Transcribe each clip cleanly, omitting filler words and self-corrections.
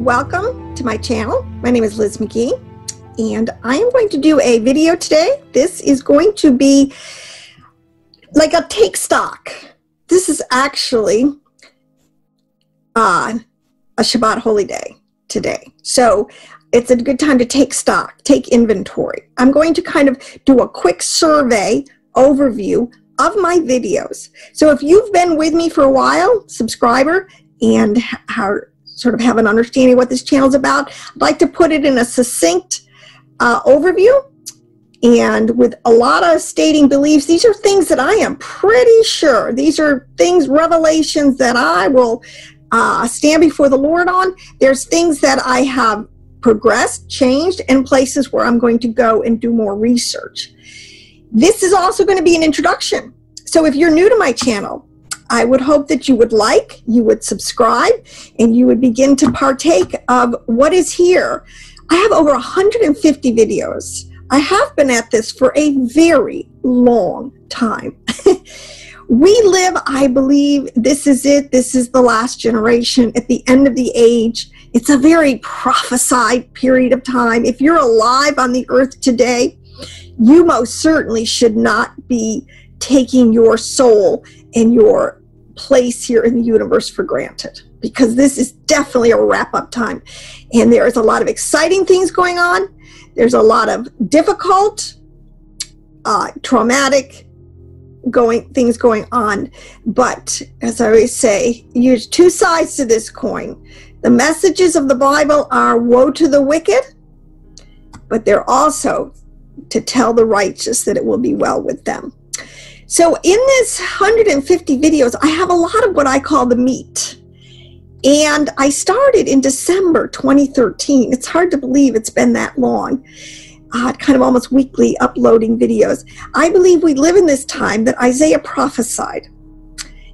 welcome to my channel. My name is Liz McGee, and I am going to do a video today. This is going to be like a take stock. This is actually a Shabbat holy day today. So it's a good time to take stock, take inventory. I'm going to kind of do a quick survey overview of my videos. So if you've been with me for a while, subscriber, and sort of have an understanding of what this channel is about, I'd like to put it in a succinct overview and with a lot of stating beliefs. These are things that I am pretty sure, these are things, revelations that I will stand before the Lord on. There's things that I have progressed, changed, and places where I'm going to go and do more research. This is also going to be an introduction. So if you're new to my channel, I would hope that you would subscribe, and you would begin to partake of what is here. I have over 150 videos. I have been at this for a very long time. We live, I believe, this is it. This is the last generation at the end of the age. It's a very prophesied period of time. If you're alive on the earth today, you most certainly should not be taking your soul and your place here in the universe for granted, because this is definitely a wrap-up time, and there is a lot of exciting things going on. There's a lot of difficult, traumatic things going on, but as I always say, there's two sides to this coin. The messages of the Bible are woe to the wicked, but they're also to tell the righteous that it will be well with them. So in this 150 videos, I have a lot of what I call the meat. And I started in December 2013. It's hard to believe it's been that long. Kind of almost weekly uploading videos. I believe we live in this time that Isaiah prophesied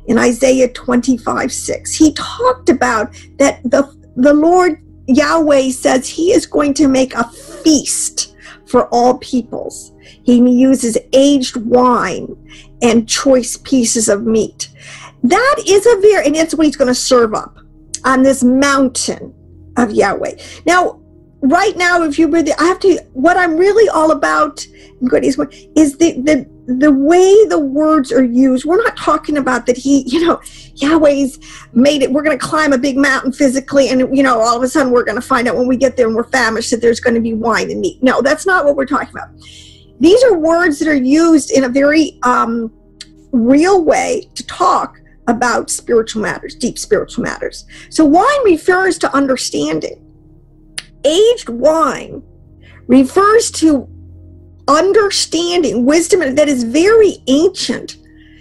in Isaiah 25:6. He talked about that the Lord Yahweh says he is going to make a feast for all peoples. He uses aged wine and choice pieces of meat. That is and that's what he's going to serve up on this mountain of Yahweh. Now, right now, if you really, what I'm really all about is the way the words are used. We're not talking about that Yahweh's made it, we're going to climb a big mountain physically, and all of a sudden we're going to find out when we get there and we're famished that there's going to be wine and meat. No, that's not what we're talking about. These are words that are used in a very real way to talk about spiritual matters, deep spiritual matters. So wine refers to understanding. Aged wine refers to understanding, wisdom that is very ancient,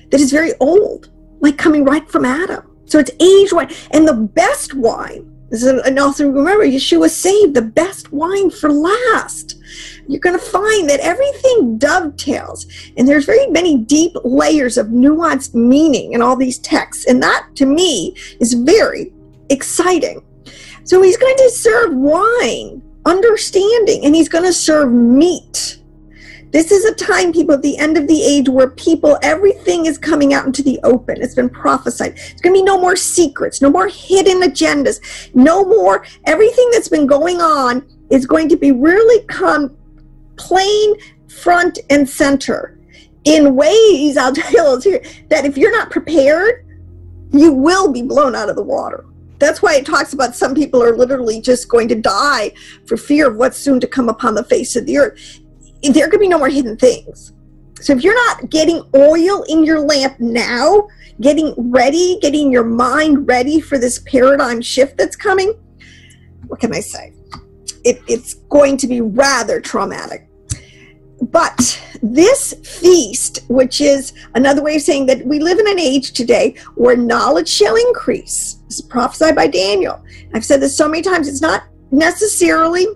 that is very old, like coming right from Adam. So it's aged wine. And the best wine, and also remember, Yeshua saved the best wine for last. You're going to find that everything dovetails, and there's very many deep layers of nuanced meaning in all these texts, and that to me is very exciting. So he's going to serve wine, understanding, and he's going to serve meat. This is a time, people, at the end of the age where everything is coming out into the open. It's been prophesied. There's going to be no more secrets, no more hidden agendas, no more. Everything that's been going on is going to be really come plain, front and center, in ways, I'll tell you here, that if you're not prepared, you will be blown out of the water. That's why it talks about some people are literally just going to die for fear of what's soon to come upon the face of the earth. There could be no more hidden things. So if you're not getting oil in your lamp now, getting ready, getting your mind ready for this paradigm shift that's coming, what can I say? It's going to be rather traumatic. But this feast, which is another way of saying that we live in an age today where knowledge shall increase. This is prophesied by Daniel. I've said this so many times. It's not necessarily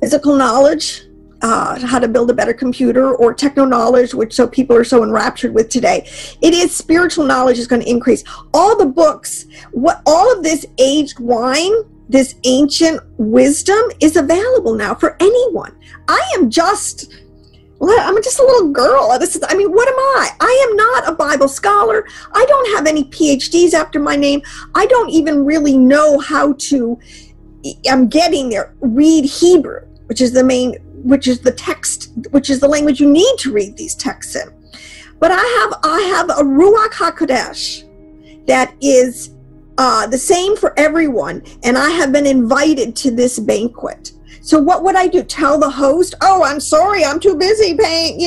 physical knowledge, how to build a better computer, or techno knowledge, which people are so enraptured with today. It is spiritual knowledge is going to increase. All the books, all of this aged wine, this ancient wisdom is available now for anyone. I'm just a little girl. What am I? I I am not a Bible scholar. I don't have any PhDs after my name. I don't even really know how to, I'm getting there, read Hebrew, which is the text, which is the language you need to read these texts in. But I have a Ruach HaKodesh that is the same for everyone, and I have been invited to this banquet. So what would I do? Tell the host, oh, I'm sorry, I'm too busy paying,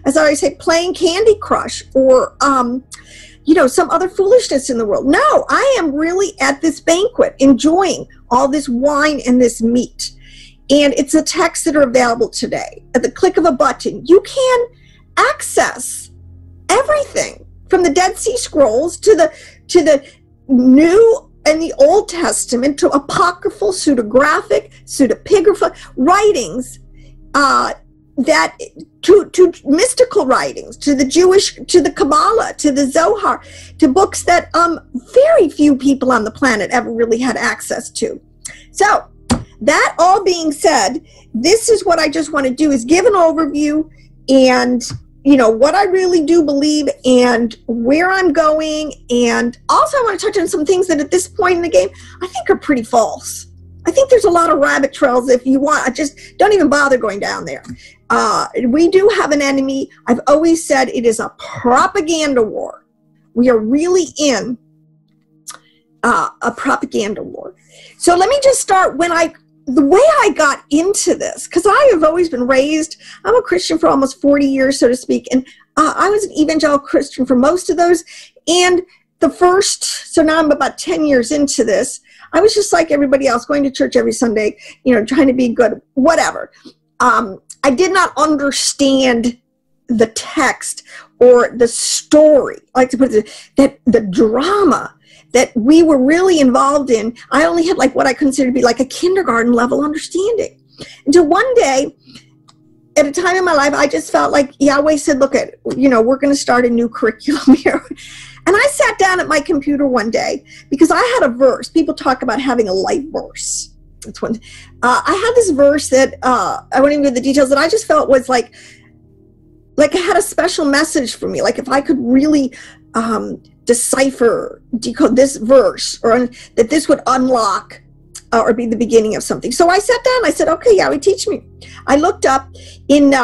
as I always say, playing Candy Crush or, some other foolishness in the world. No, I am really at this banquet enjoying all this wine and this meat. And it's the texts that are available today. At the click of a button, you can access everything from the Dead Sea Scrolls to the New and the Old Testament to apocryphal, pseudographic, pseudepigrapha writings, that to mystical writings, to the Jewish, to the Kabbalah, to the Zohar, to books that very few people on the planet ever really had access to. So that all being said, this is what I just want to do, is give an overview and what I really do believe and where I'm going. And also I want to touch on some things that at this point in the game, I think are pretty false. I think there's a lot of rabbit trails. If you want, just don't even bother going down there. We do have an enemy. I've always said it is a propaganda war. We are really in a propaganda war. So let me just start the way I got into this, because I have always been raised, I'm a Christian for almost 40 years, so to speak, and I was an evangelical Christian for most of those, and so now I'm about 10 years into this, I was just like everybody else, going to church every Sunday, trying to be good, whatever. I did not understand the text or the story, I like to put it, that the drama that we were really involved in. I only had what I consider to be like a kindergarten level understanding. Until one day, at a time in my life, I just felt like Yahweh said, look, we're going to start a new curriculum here. And I sat down at my computer one day because I had a verse. People talk about having a life verse. That's one. I had this verse that I won't even go into the details, that I just felt was like it had a special message for me. Like if I could really decode this verse, or that this would unlock or be the beginning of something. So I sat down, I said, okay, Yahweh, teach me. I looked up in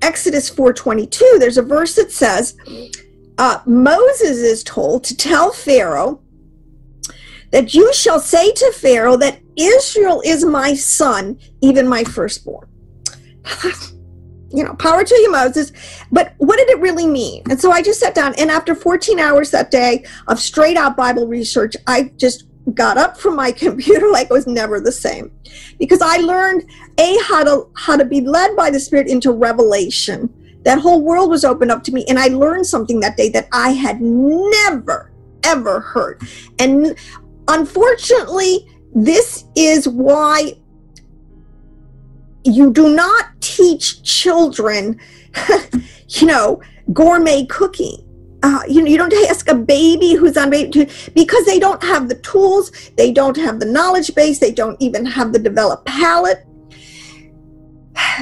Exodus 4:22, there's a verse that says, Moses is told to tell Pharaoh that you shall say to Pharaoh that Israel is my son, even my firstborn. Power to you, Moses. But what did it really mean? And so I just sat down, and after 14 hours that day of straight out Bible research, I just got up from my computer like it was never the same. Because I learned, how to be led by the Spirit into revelation. That whole world was opened up to me, and I learned something that day that I had never, ever heard. And unfortunately, this is why you do not teach children, gourmet cooking. You don't ask a baby who's on baby, because they don't have the tools, they don't have the knowledge base, they don't even have the developed palate.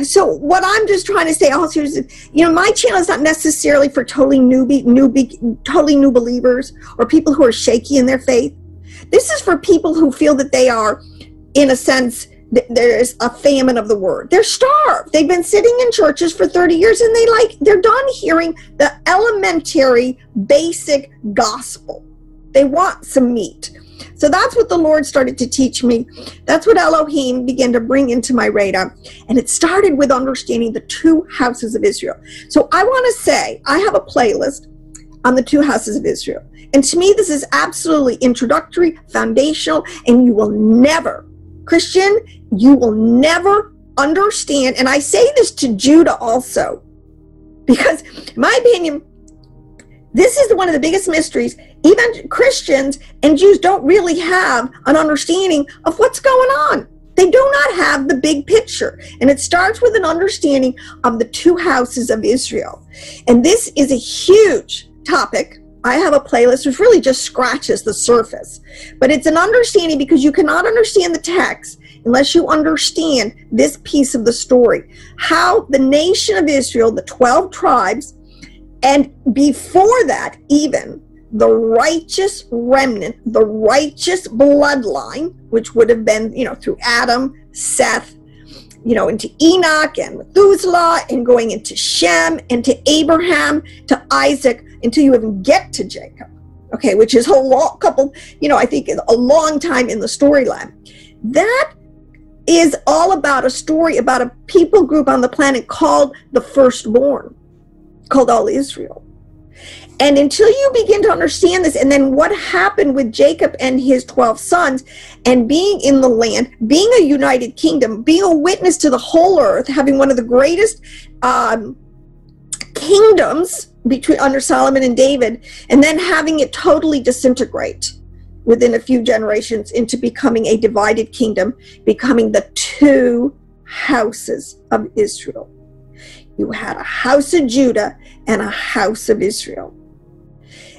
So what I'm just trying to say also is, my channel is not necessarily for totally new believers or people who are shaky in their faith. This is for people who feel that they are, in a sense, there's a famine of the word. They're starved. They've been sitting in churches for 30 years and they're done hearing the elementary, basic gospel. They want some meat. So that's what the Lord started to teach me. That's what Elohim began to bring into my radar. And it started with understanding the two houses of Israel. So I want to say, I have a playlist on the two houses of Israel. And to me, this is absolutely introductory, foundational, and you will never, Christian, you will never understand. And I say this to Judah also, because in my opinion, this is one of the biggest mysteries. Even Christians and Jews don't really have an understanding of what's going on. They do not have the big picture. And it starts with an understanding of the two houses of Israel. And this is a huge topic. I have a playlist which really just scratches the surface. But it's an understanding, because you cannot understand the text unless you understand this piece of the story. How the nation of Israel, the 12 tribes, And before that, even the righteous remnant, the righteous bloodline, which would have been, through Adam, Seth, into Enoch and Methuselah, and going into Shem, and to Abraham, to Isaac, until you even get to Jacob. Okay, which is a I think a long time in the storyline. That is all about a story about a people group on the planet called the firstborn, called all Israel. And until you begin to understand this, and then what happened with Jacob and his 12 sons, and being in the land, being a united kingdom, being a witness to the whole earth, having one of the greatest kingdoms under Solomon and David, and then having it totally disintegrate within a few generations into becoming a divided kingdom, becoming the two houses of Israel. You had a house of Judah and a house of Israel.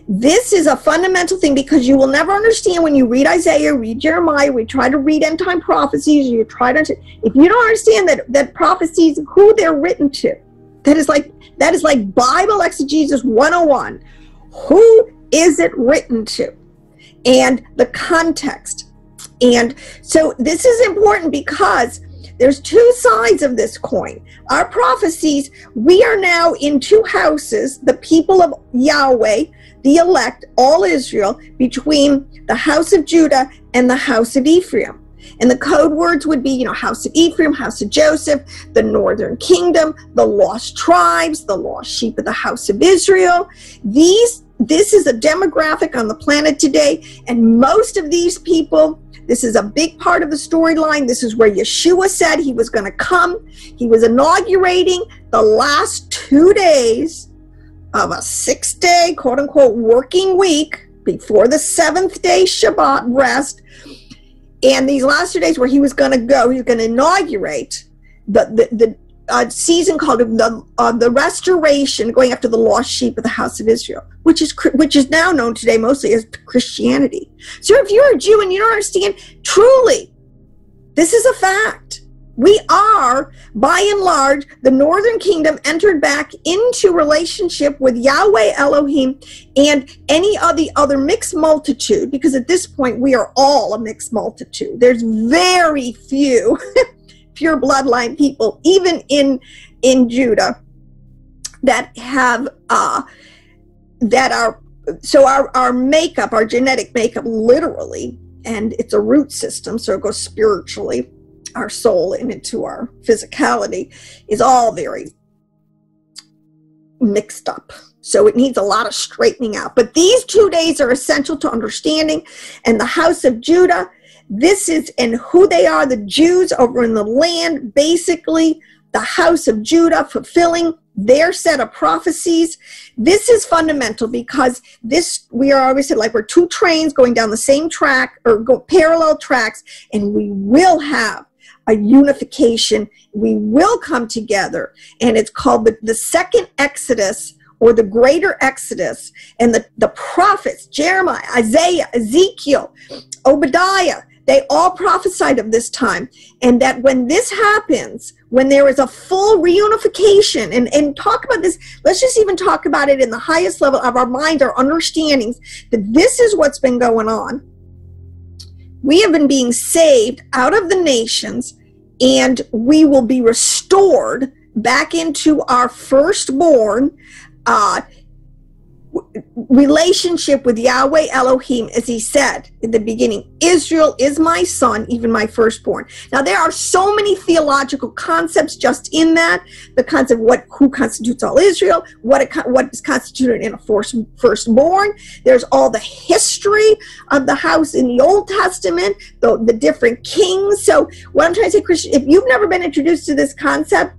This is a fundamental thing, because you will never understand when you read Isaiah, read Jeremiah, we try to read end time prophecies, if you don't understand that prophecies, who they're written to, that is like Bible exegesis 101. Who is it written to? And the context. And so this is important, because there's two sides of this coin. Our prophecies, we are now in two houses, the people of Yahweh, the elect, all Israel, between the house of Judah and the house of Ephraim. And the code words would be, house of Ephraim, house of Joseph, the northern kingdom, the lost tribes, the lost sheep of the house of Israel. This is a demographic on the planet today, and most of these people, this is a big part of the storyline. This is where Yeshua said he was going to come. He was inaugurating the last 2 days of a 6-day, quote unquote, working week before the 7th day Shabbat rest. And these last 2 days where he was going to inaugurate the season called the restoration, going after the lost sheep of the house of Israel, which is now known today mostly as Christianity. So if you're a Jew and you don't understand, truly, this is a fact. We are, by and large, the northern kingdom entered back into relationship with Yahweh Elohim and any of the other mixed multitude, because at this point we are all a mixed multitude. There's very few pure bloodline people, even in Judah, that have our makeup, our genetic makeup, literally, and it's a root system, so it goes spiritually, our soul and into our physicality, is all very mixed up. So it needs a lot of straightening out. But these 2 days are essential to understanding. And the house of Judah, this is, and who they are, the Jews over in the land, basically the house of Judah fulfilling their set of prophecies. This is fundamental, because we are obviously like we're two trains going down the same track, or parallel tracks, and we will have a unification. We will come together, and it's called the second Exodus, or the greater Exodus. And the prophets, Jeremiah, Isaiah, Ezekiel, Obadiah, they all prophesied of this time. And that when this happens, when there is a full reunification, and talk about this, let's just even talk about it in the highest level of our mind, our understandings, that this is what's been going on. We have been being saved out of the nations, and we will be restored back into our firstborn relationship with Yahweh Elohim, as he said in the beginning, Israel is my son, even my firstborn. Now, there are so many theological concepts just in that, the concept of who constitutes all Israel, what is constituted in a firstborn. There's all the history of the house in the Old Testament, the different kings. So what I'm trying to say, Christian, if you've never been introduced to this concept,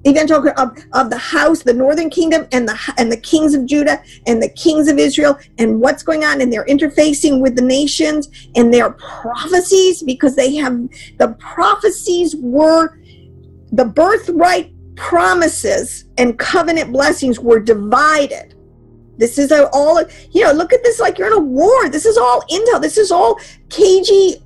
evangelical of the house, the northern kingdom, and the kings of Judah and the kings of Israel, and what's going on, and they're interfacing with the nations and their prophecies, because the prophecies were the birthright promises and covenant blessings were divided. This is all, look at this like you're in a war. This is all intel. This is all KG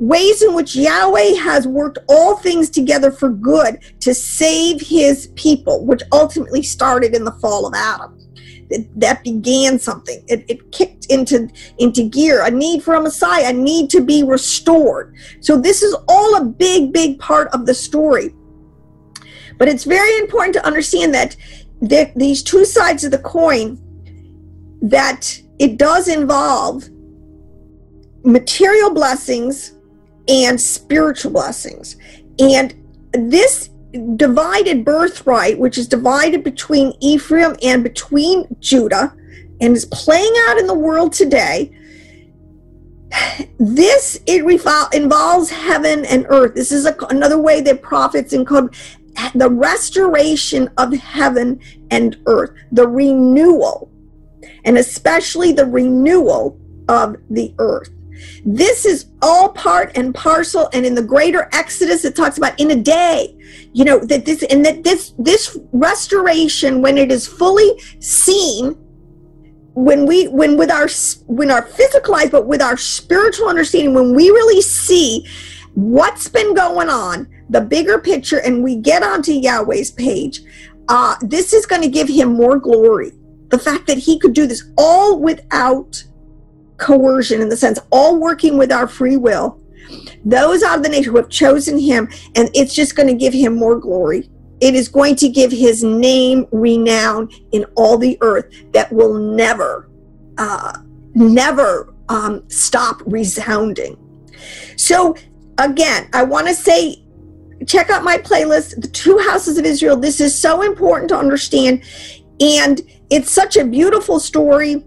ways in which Yahweh has worked all things together for good to save his people, which ultimately started in the fall of Adam. That began something. It kicked into gear, a need for a Messiah, a need to be restored. So this is all a big part of the story. But it's very important to understand that these two sides of the coin, that it does involve material blessings and spiritual blessings. And this divided birthright, which is divided between Ephraim and between Judah, and is playing out in the world today, it involves heaven and earth. This is another way that prophets encode the restoration of heaven and earth, the renewal, and especially the renewal of the earth. This is all part and parcel, and in the greater Exodus, it talks about in a day, you know, that this restoration, when it is fully seen, when our physical eyes, but with our spiritual understanding, when we really see what's been going on, the bigger picture, and we get onto Yahweh's page, this is going to give him more glory. The fact that he could do this all without coercion, in the sense, all working with our free will, those out of the nation who have chosen him, and it's just going to give him more glory. It is going to give his name renown in all the earth that will never stop resounding. So again, I want to say, check out my playlist, The Two Houses of Israel. This is so important to understand, and it's such a beautiful story.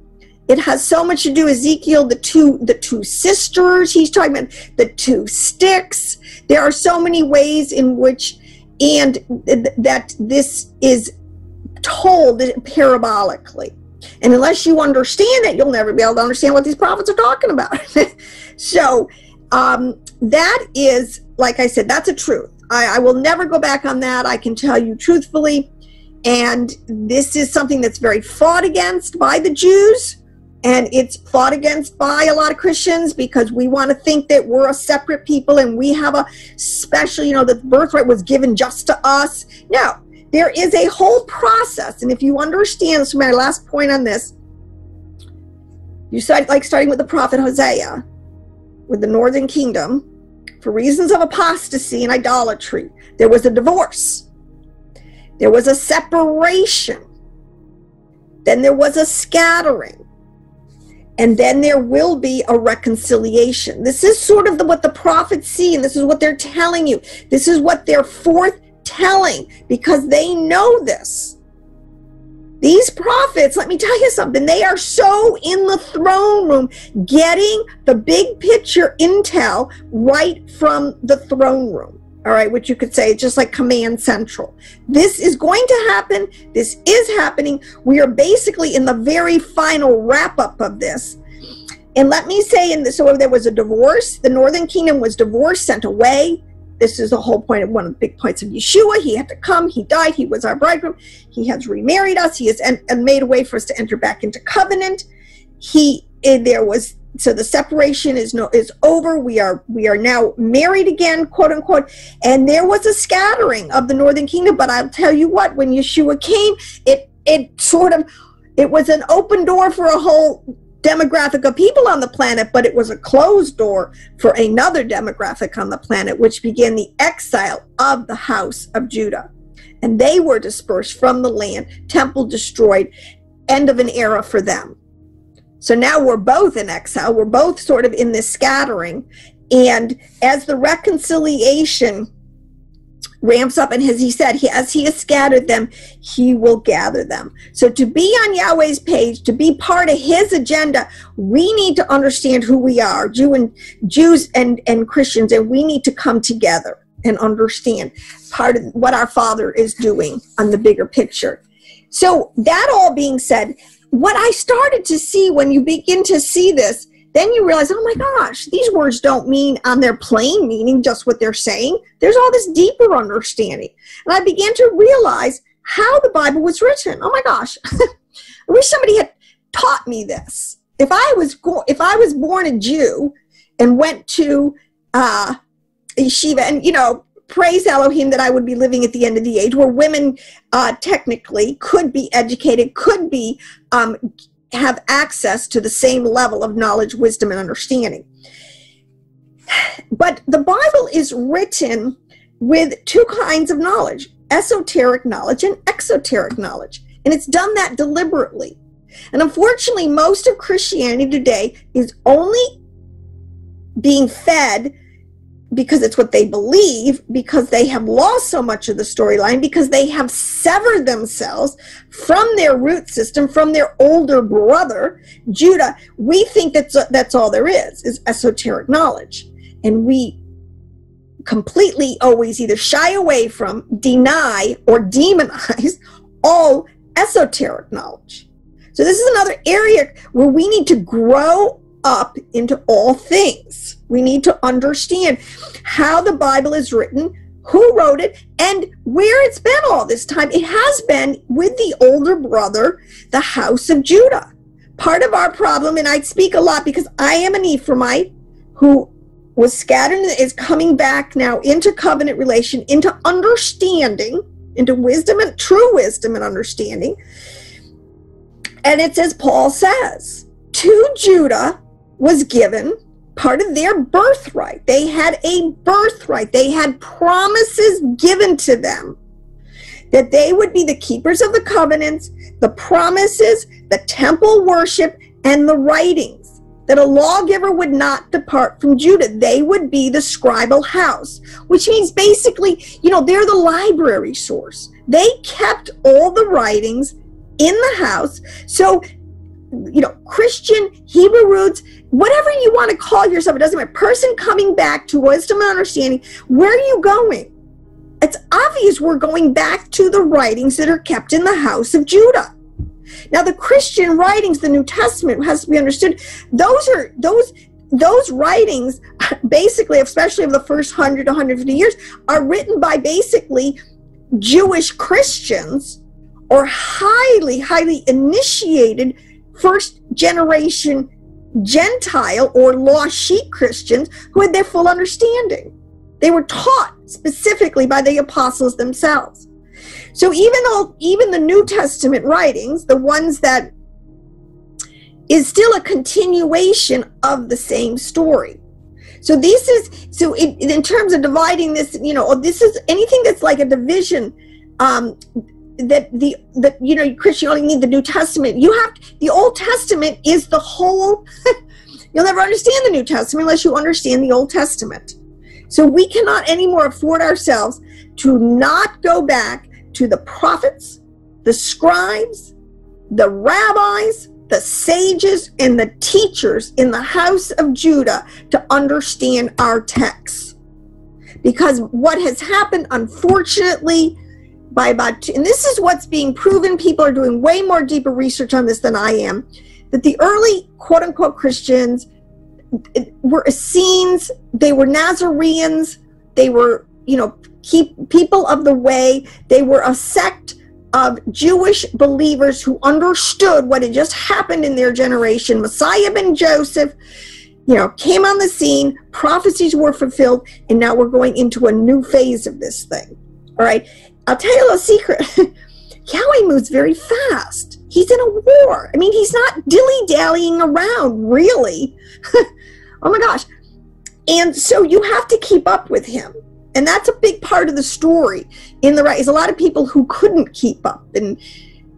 It has so much to do with Ezekiel, the two sisters. He's talking about the two sticks. There are so many ways in which, and that this is told parabolically. And unless you understand it, you'll never be able to understand what these prophets are talking about. So that is, like I said, that's a truth. I will never go back on that. I can tell you truthfully. And this is something that's very fought against by the Jews. And it's fought against by a lot of Christians, because we want to think that we're a separate people and we have a special, you know, the birthright was given just to us. No, there is a whole process. And if you understand, this is my last point on this, you start, like starting with the prophet Hosea, with the northern kingdom, for reasons of apostasy and idolatry, there was a divorce. There was a separation. Then there was a scattering. And then there will be a reconciliation. This is sort of what the prophets see, and this is what they're telling you. This is what they're foretelling, because they know this. These prophets, let me tell you something, they are so in the throne room, getting the big picture intel right from the throne room. All right, which you could say is just like Command Central. This is going to happen. This is happening. We are basically in the very final wrap-up of this. And let me say, so there was a divorce. The northern kingdom was divorced, sent away. This is the whole point of one of the big points of Yeshua. He had to come. He died. He was our bridegroom. He has remarried us. He has and made a way for us to enter back into covenant. So the separation is over. We are now married again, quote unquote. And there was a scattering of the northern kingdom. But I'll tell you what, when Yeshua came, it was an open door for a whole demographic of people on the planet, but it was a closed door for another demographic on the planet, which began the exile of the house of Judah. And they were dispersed from the land, temple destroyed, end of an era for them. So now we're both in exile. We're both sort of in this scattering. And as the reconciliation ramps up, and as he said, as he has scattered them, he will gather them. So to be on Yahweh's page, to be part of his agenda, we need to understand who we are, Jews and Christians, and we need to come together and understand part of what our Father is doing on the bigger picture. So that all being said, what I started to see when you begin to see this, then you realize, oh my gosh, these words don't mean on their plain meaning just what they're saying. There's all this deeper understanding. And I began to realize how the Bible was written. Oh my gosh, I wish somebody had taught me this. If I was born a Jew and went to yeshiva, and praise Elohim that I would be living at the end of the age where women technically could be educated, could be have access to the same level of knowledge, wisdom, and understanding. But the Bible is written with two kinds of knowledge, esoteric knowledge and exoteric knowledge. And it's done that deliberately. And unfortunately, most of Christianity today is only being fed because it's what they believe, because they have lost so much of the storyline, because they have severed themselves from their root system, from their older brother, Judah. We think that's all there is esoteric knowledge. And we completely always either shy away from, deny, or demonize all esoteric knowledge. So this is another area where we need to grow up into all things. We need to understand how the Bible is written, who wrote it, and where it's been all this time. It has been with the older brother, the house of Judah. Part of our problem, and I speak a lot because I am an Ephraimite who was scattered and is coming back now into covenant relation, into understanding, into wisdom and true wisdom and understanding. And it's as Paul says, to Judah was given part of their birthright. They had a birthright. They had promises given to them that they would be the keepers of the covenants, the promises, the temple worship, and the writings, that a lawgiver would not depart from Judah. They would be the scribal house, which means basically, they're the library source. They kept all the writings in the house. So, Christian, Hebrew roots, whatever you want to call yourself, it doesn't matter. Person coming back to wisdom and understanding, where are you going? It's obvious we're going back to the writings that are kept in the house of Judah. Now, the Christian writings, the New Testament, has to be understood. Those writings, basically, especially of the first 100 to 150 years, are written by basically Jewish Christians or highly, highly initiated first generation Gentile or lost sheep Christians who had their full understanding. They were taught specifically by the apostles themselves. So even the New Testament writings, the ones that is still a continuation of the same story. So in terms of dividing this, this is anything that's like a division, Christian only need the New Testament. The Old Testament is the whole. You'll never understand the New Testament unless you understand the Old Testament. So we cannot anymore afford ourselves to not go back to the prophets, the scribes, the rabbis, the sages, and the teachers in the house of Judah to understand our texts. Because what has happened, unfortunately, and this is what's being proven, people are doing way more deeper research on this than I am, that the early quote-unquote Christians were Essenes, they were Nazarenes, they were, people of the way, they were a sect of Jewish believers who understood what had just happened in their generation. Messiah ben Joseph, came on the scene, prophecies were fulfilled, and now we're going into a new phase of this thing. All right. I'll tell you a little secret. Yahweh moves very fast. He's in a war. I mean, he's not dilly-dallying around, really. Oh my gosh. And so you have to keep up with him. And that's a big part of the story in the right. Is a lot of people who couldn't keep up.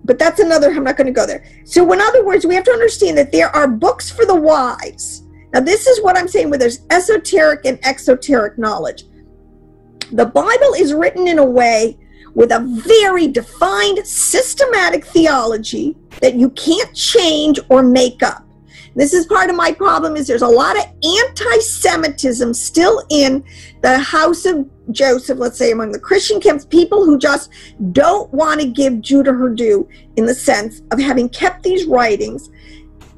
But that's another, I'm not going to go there. So in other words, we have to understand that there are books for the wise. Now this is what I'm saying where there's esoteric and exoteric knowledge. The Bible is written in a way with a very defined systematic theology that you can't change or make up. This is part of my problem, is there's a lot of anti-Semitism still in the house of Joseph, let's say among the Christian camps, people who just don't want to give Judah her due in the sense of having kept these writings,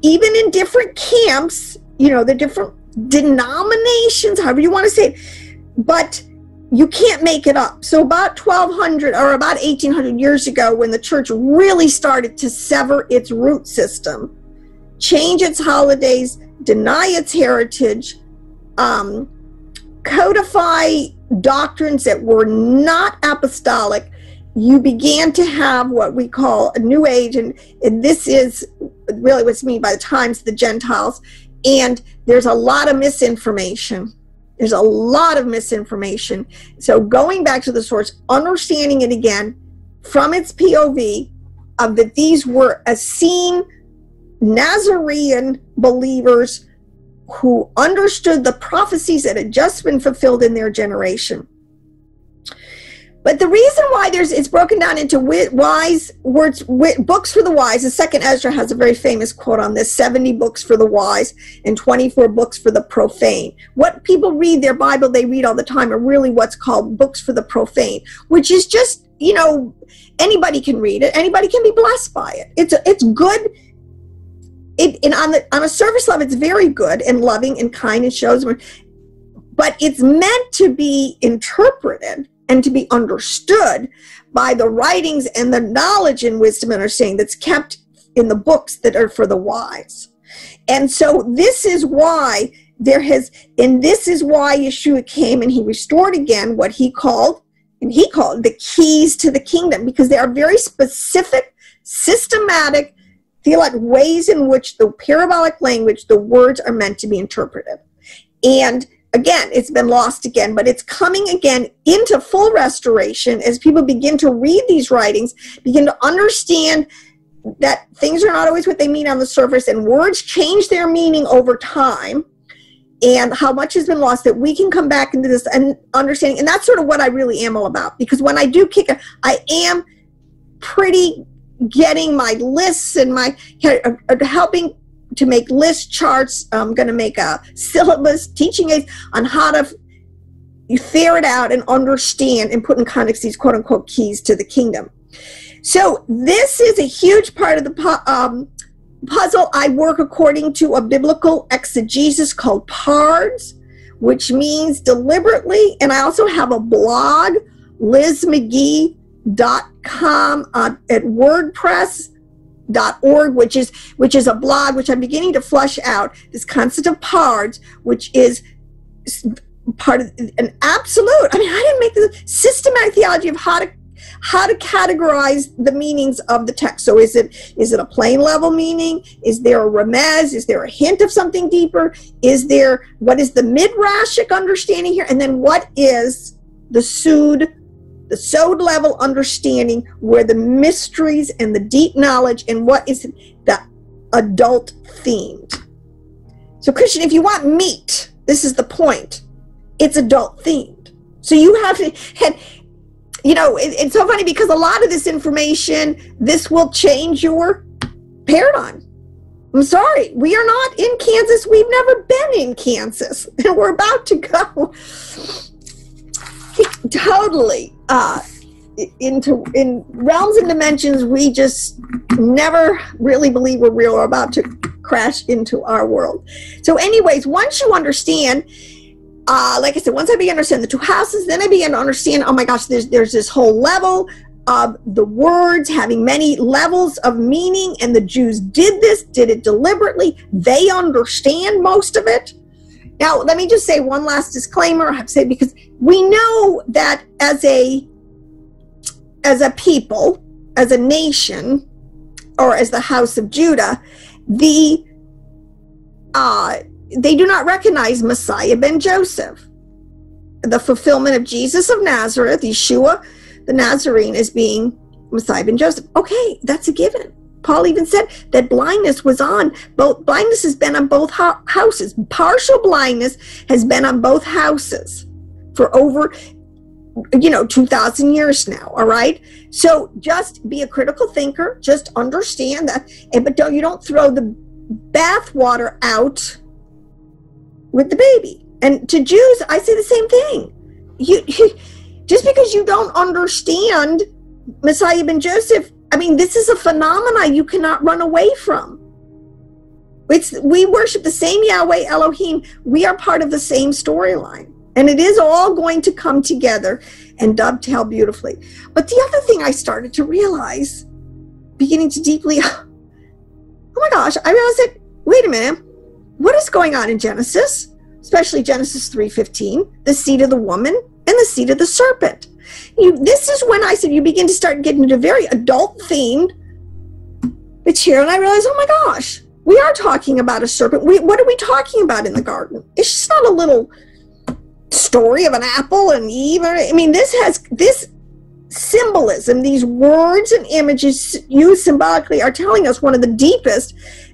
even in different camps, the different denominations, however you want to say it, but you can't make it up. So about 1200 or about 1800 years ago, when the church really started to sever its root system, change its holidays, deny its heritage, codify doctrines that were not apostolic, you began to have what we call a new age, and this is really what's meant by the times, the Gentiles, and there's a lot of misinformation. There's a lot of misinformation. So going back to the source, understanding it again from its POV of that these were Essene Nazarene believers who understood the prophecies that had just been fulfilled in their generation. But the reason why it's broken down into wise words, books for the wise, the second Ezra has a very famous quote on this: 70 books for the wise and 24 books for the profane. What people read, their Bible they read all the time, are really what's called books for the profane, which is just, you know, anybody can read it, anybody can be blessed by it. It's good. And on a surface level, it's very good and loving and kind and shows, but it's meant to be interpreted and to be understood by the writings and the knowledge and wisdom and understanding that's kept in the books that are for the wise. And so this is why this is why Yeshua came and he restored again what he called the keys to the kingdom, because they are very specific, systematic, theological ways in which the parabolic language, the words are meant to be interpreted. And again, it's been lost again, but it's coming again into full restoration as people begin to read these writings, begin to understand that things are not always what they mean on the surface, and words change their meaning over time, and how much has been lost, that we can come back into this and understanding. And that's sort of what I really am all about, because when I do I am pretty getting my lists and my helping to make list charts. I'm going to make a syllabus, teaching aids on how to ferret out and understand and put in context these quote-unquote keys to the kingdom. So this is a huge part of the puzzle. I work according to a biblical exegesis called PARDS, which means deliberately, and I also have a blog, LizMcGee.com at WordPress.org, which is a blog which I'm beginning to flush out this concept of PARDS, which is part of an absolute, I didn't make the systematic theology of how to categorize the meanings of the text. So is it a plain level meaning? Is there a remez? Is there a hint of something deeper? What is the midrashic understanding here? And then what is the sod level understanding, where the mysteries and the deep knowledge, and what is the adult themed? So Christian, if you want meat, this is the point. It's adult themed. So you have to, and it's so funny because a lot of this information, this will change your paradigm. I'm sorry, we are not in Kansas. We've never been in Kansas, and we're about to go totally in realms and dimensions we just never really believe we're real or about to crash into our world. So anyways, once you understand, like I said, once I began to understand the two houses, then I began to understand, oh my gosh, there's this whole level of the words having many levels of meaning, and the Jews did it deliberately. They understand most of it. Now, let me just say one last disclaimer. I have to say, because we know that as a people, as a nation, or as the house of Judah, they do not recognize Messiah ben Joseph, the fulfillment of Jesus of Nazareth, Yeshua the Nazarene, as being Messiah ben Joseph. Okay, that's a given. Paul even said that blindness has been on both houses. Partial blindness has been on both houses for over 2,000 years now. All right, so just be a critical thinker. Just understand that, but you don't throw the bathwater out with the baby. And to Jews, I say the same thing. Just because you don't understand Messiah ben Joseph, this is a phenomena you cannot run away from. We worship the same Yahweh Elohim. We are part of the same storyline. And it is all going to come together and dovetail beautifully. But the other thing I started to realize, beginning to deeply, oh my gosh, I realized that, wait a minute, what is going on in Genesis? especially Genesis 3:15, the seed of the woman and the seed of the serpent. This is when I said you begin to start getting into very adult-themed material, and I realized, oh my gosh, we are talking about a serpent. What are we talking about in the garden? It's just not a little story of an apple and Eve. I mean, this symbolism, these words and images used symbolically are telling us one of the deepest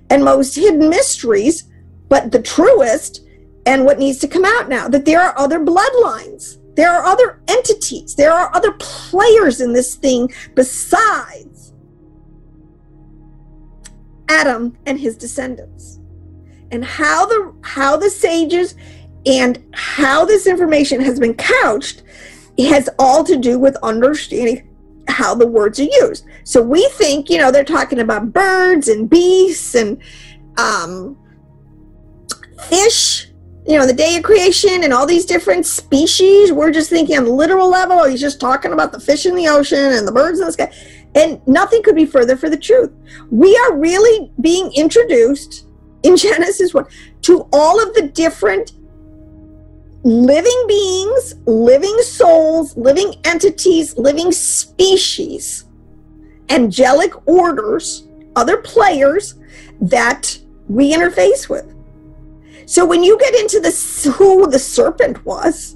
and most hidden mysteries, but the truest, and what needs to come out now, that there are other bloodlines, there are other entities, there are other players in this thing besides Adam and his descendants. And how the sages and how this information has been couched, it has all to do with understanding how the words are used. So we think, they're talking about birds and beasts and fish, the day of creation and all these different species. We're just thinking on the literal level, he's just talking about the fish in the ocean and the birds in the sky. And nothing could be further for the truth. We are really being introduced in Genesis 1 to all of the different living beings, living souls, living entities, living species, angelic orders, other players that we interface with. So when you get into who the serpent was,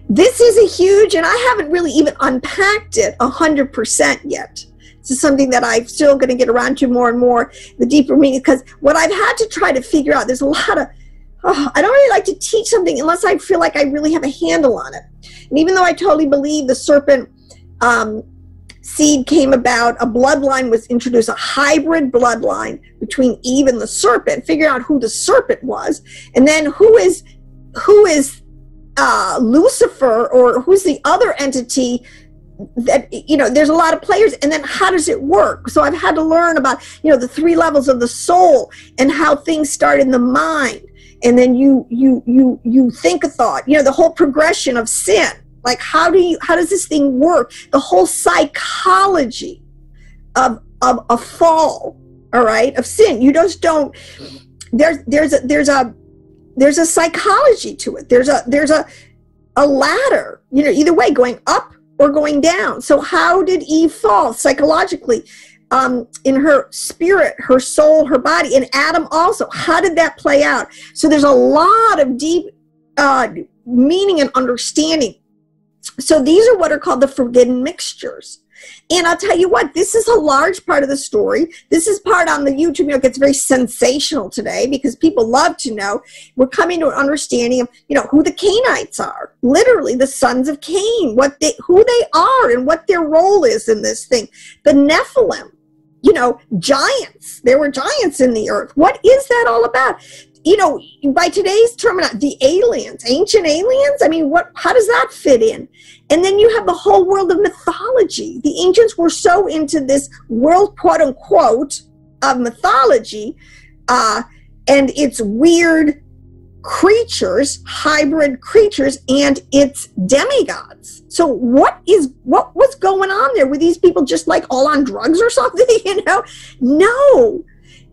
this is a huge, and I haven't really even unpacked it 100% yet. This is something that I'm still going to get around to more and more, the deeper meaning, because what I've had to try to figure out, there's a lot of, I don't really like to teach something unless I feel like I really have a handle on it. And even though I totally believe the serpent seed came about, a bloodline was introduced, a hybrid bloodline between Eve and the serpent, figure out who the serpent was, and then who is Lucifer, or who's the other entity that, there's a lot of players, and then how does it work? So I've had to learn about, the 3 levels of the soul and how things start in the mind. And then you think a thought, the whole progression of sin. Like, how does this thing work? The whole psychology of a fall, all right, of sin. You just don't, there's a psychology to it. There's a ladder, either way, going up or going down. So how did Eve fall psychologically? In her spirit, her soul, her body, and Adam also. How did that play out? So there's a lot of deep meaning and understanding. So these are what are called the forbidden mixtures. And I'll tell you what, this is a large part of the story. This is part on the YouTube. It gets very sensational today because people love to know. We're coming to an understanding of, who the Cainites are. Literally, the sons of Cain, who they are and what their role is in this thing. The Nephilim, giants. There were giants in the earth. What is that all about? By today's terminology, the aliens, ancient aliens, I mean, how does that fit in? And then you have the whole world of mythology. The ancients were so into this world, quote unquote, of mythology, and its weird creatures, hybrid creatures, and its demigods. So what was going on there? Were these people just like all on drugs or something, No.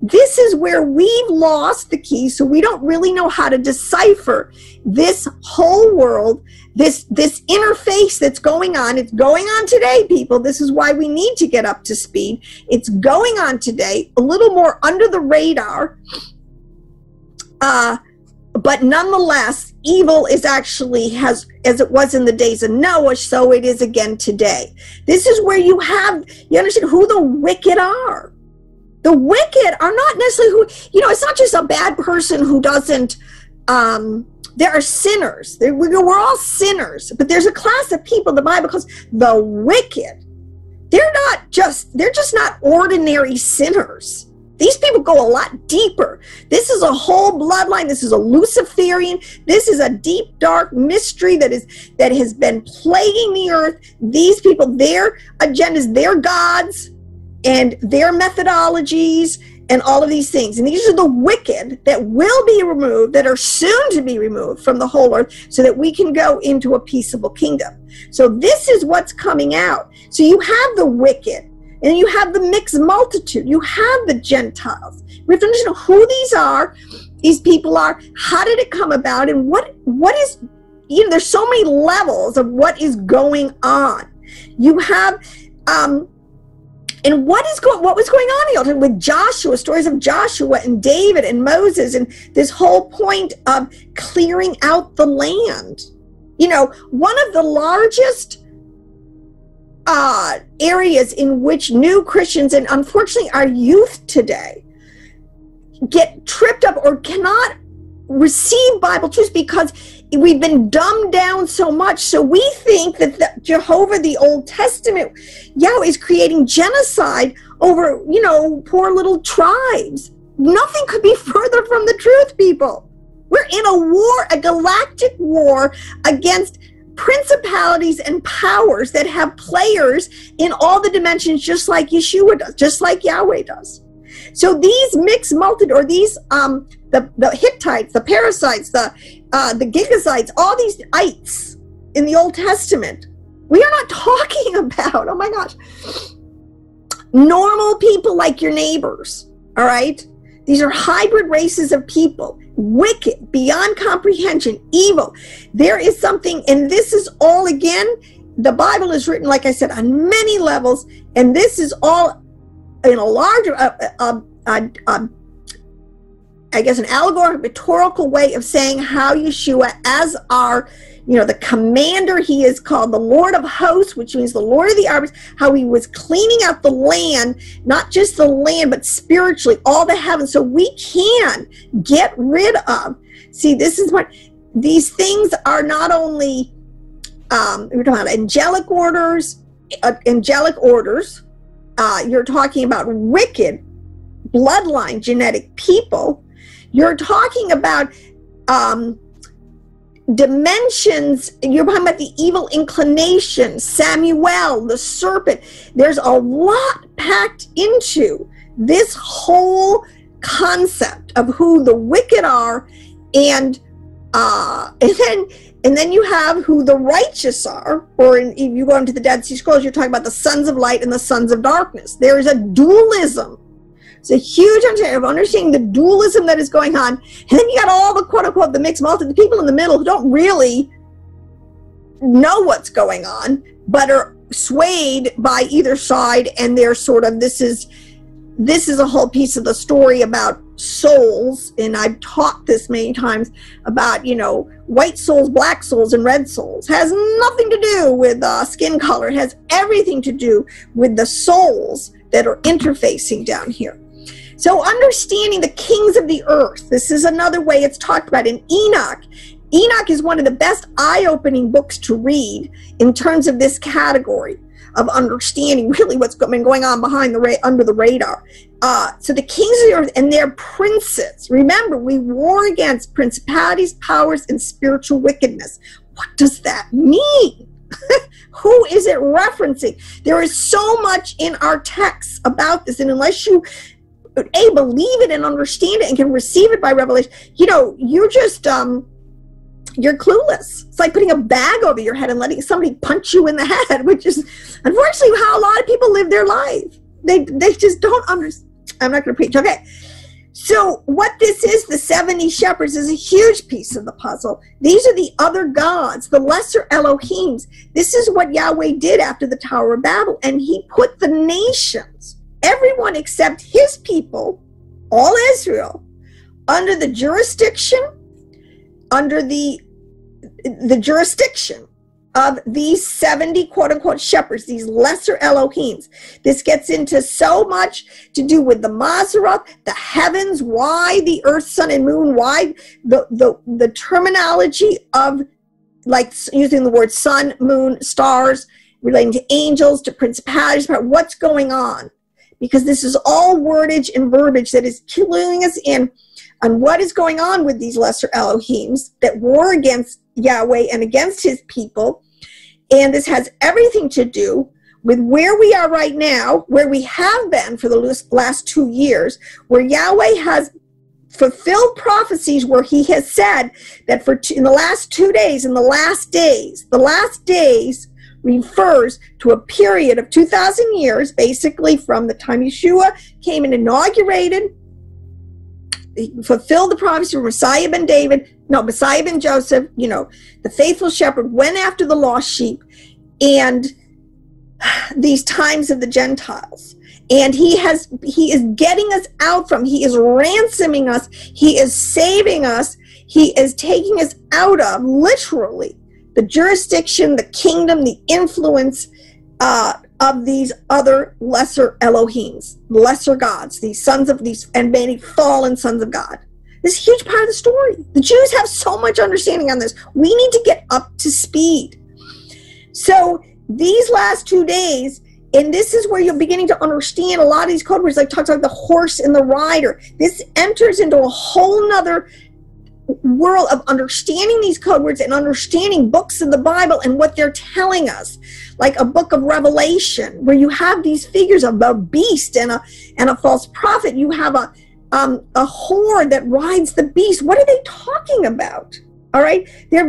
This is where we've lost the key, so we don't really know how to decipher this whole world, this interface that's going on. It's going on today, people. This is why we need to get up to speed. It's going on today, a little more under the radar, but nonetheless, evil is actually, as it was in the days of Noah, so it is again today. This is where you understand who the wicked are. The wicked are not necessarily it's not just a bad person who doesn't, there are sinners. We're all sinners, but there's a class of people the Bible calls the wicked. They're just not ordinary sinners. These people go a lot deeper. This is a whole bloodline. This is a Luciferian. This is a deep, dark mystery that has been plaguing the earth. These people, their agendas, their gods, and their methodologies, and all of these things. And these are the wicked that will be removed, that are soon to be removed from the whole earth, so that we can go into a peaceable kingdom. So this is what's coming out. So you have the wicked, And you have the mixed multitude. You have the Gentiles. We have to understand who these people are, how did it come about, and what is, there's so many levels of what is going on. You have, and what was going on here with Joshua, stories of Joshua and David and Moses, and this whole point of clearing out the land. One of the largest areas in which new Christians, and unfortunately our youth today, get tripped up or cannot receive Bible truths because we've been dumbed down so much. So we think that Jehovah, the Old Testament, Yahweh is creating genocide over, poor little tribes. Nothing could be further from the truth, people. We're in a war, a galactic war against principalities and powers that have players in all the dimensions, just like Yeshua does, just like Yahweh does. So these mixed multitude, or these the Hittites, the Perizzites, the Gigazites, all these ites in the Old Testament, we are not talking about, oh my gosh, normal people like your neighbors. All right, these are hybrid races of people, wicked, beyond comprehension, evil. There is something, and this is all, again, the Bible is written, like I said, on many levels, and this is all in a larger, I guess, an allegorical, rhetorical way of saying how Yeshua, as our, the commander, he is called the Lord of hosts, which means the Lord of the armies, how he was cleaning out the land, not just the land, but spiritually, all the heavens, so we can get rid of. See, this is what, these things are not only, we're talking about angelic orders, you're talking about wicked bloodline genetic people. You're talking about dimensions. You're talking about the evil inclination, Samuel, the serpent. There's a lot packed into this whole concept of who the wicked are, and then you have who the righteous are, or if you go into the Dead Sea Scrolls, you're talking about the sons of light and the sons of darkness. There is a dualism. It's a huge understanding of understanding the dualism that is going on. And then you got all the quote-unquote the mixed multitude, the people in the middle who don't really know what's going on, but are swayed by either side, and they're sort of, this is a whole piece of the story about souls, and I've taught this many times about, white souls, black souls, and red souls. Has nothing to do with skin color. It has everything to do with the souls that are interfacing down here. So understanding the kings of the earth, this is another way it's talked about in Enoch. Enoch is one of the best eye-opening books to read in terms of this category of understanding really what's been going on behind under the radar. So the kings of the earth and their princes. Remember, we war against principalities, powers, and spiritual wickedness. What does that mean? Who is it referencing? There is so much in our texts about this, and unless you believe it and understand it and can receive it by revelation, you're just you're clueless. It's like putting a bag over your head and letting somebody punch you in the head, which is unfortunately how a lot of people live their life. They just don't understand. I'm not going to preach. Okay. So what this is, the 70 shepherds, is a huge piece of the puzzle. These are the other gods, the lesser Elohims. This is what Yahweh did after the Tower of Babel, and he put the nations, everyone except his people, all Israel, under the jurisdiction, of these 70 quote-unquote shepherds, these lesser Elohims. This gets into so much to do with the Mazzaroth, the heavens, why the earth, sun, and moon, why the terminology of, like, using the word sun, moon, stars, relating to angels, to principalities, what's going on. Because this is all wordage and verbiage that is cluing us in on what is going on with these lesser Elohims that war against Yahweh and against his people. And this has everything to do with where we are right now, where we have been for the last 2 years, where Yahweh has fulfilled prophecies where he has said that in the last 2 days, in the last days refers to a period of 2,000 years, basically from the time Yeshua came and inaugurated, he fulfilled the prophecy of Messiah ben Joseph, the faithful shepherd went after the lost sheep, and these times of the Gentiles. And he is getting us out from, he is ransoming us, he is saving us, he is taking us out of, literally, the jurisdiction, the kingdom, the influence of these other lesser Elohims, lesser gods, these sons of these, and many fallen sons of God. This is a huge part of the story. The Jews have so much understanding on this. We need to get up to speed. So these last 2 days, and this is where you're beginning to understand a lot of these code words, like talks about the horse and the rider. This enters into a whole nother world of understanding these code words and understanding books of the Bible and what they're telling us, like a book of Revelation, where you have these figures of a beast and a false prophet. You have a horde that rides the beast. What are they talking about? All right, they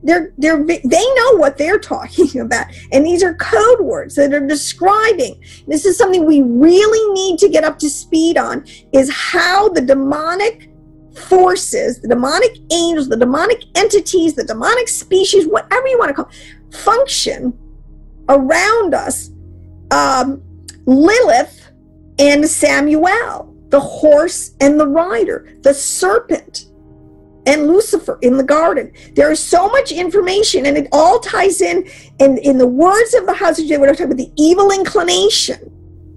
know what they're talking about, and these are code words that are describing. This is something we really need to get up to speed on, is how the demonic forces, the demonic angels, the demonic entities, the demonic species, whatever you want to call it, function around us. Lilith and Samuel, the horse and the rider, the serpent and Lucifer in the garden. There is so much information, and it all ties in the words of the house of Jacob. We're talking about the evil inclination.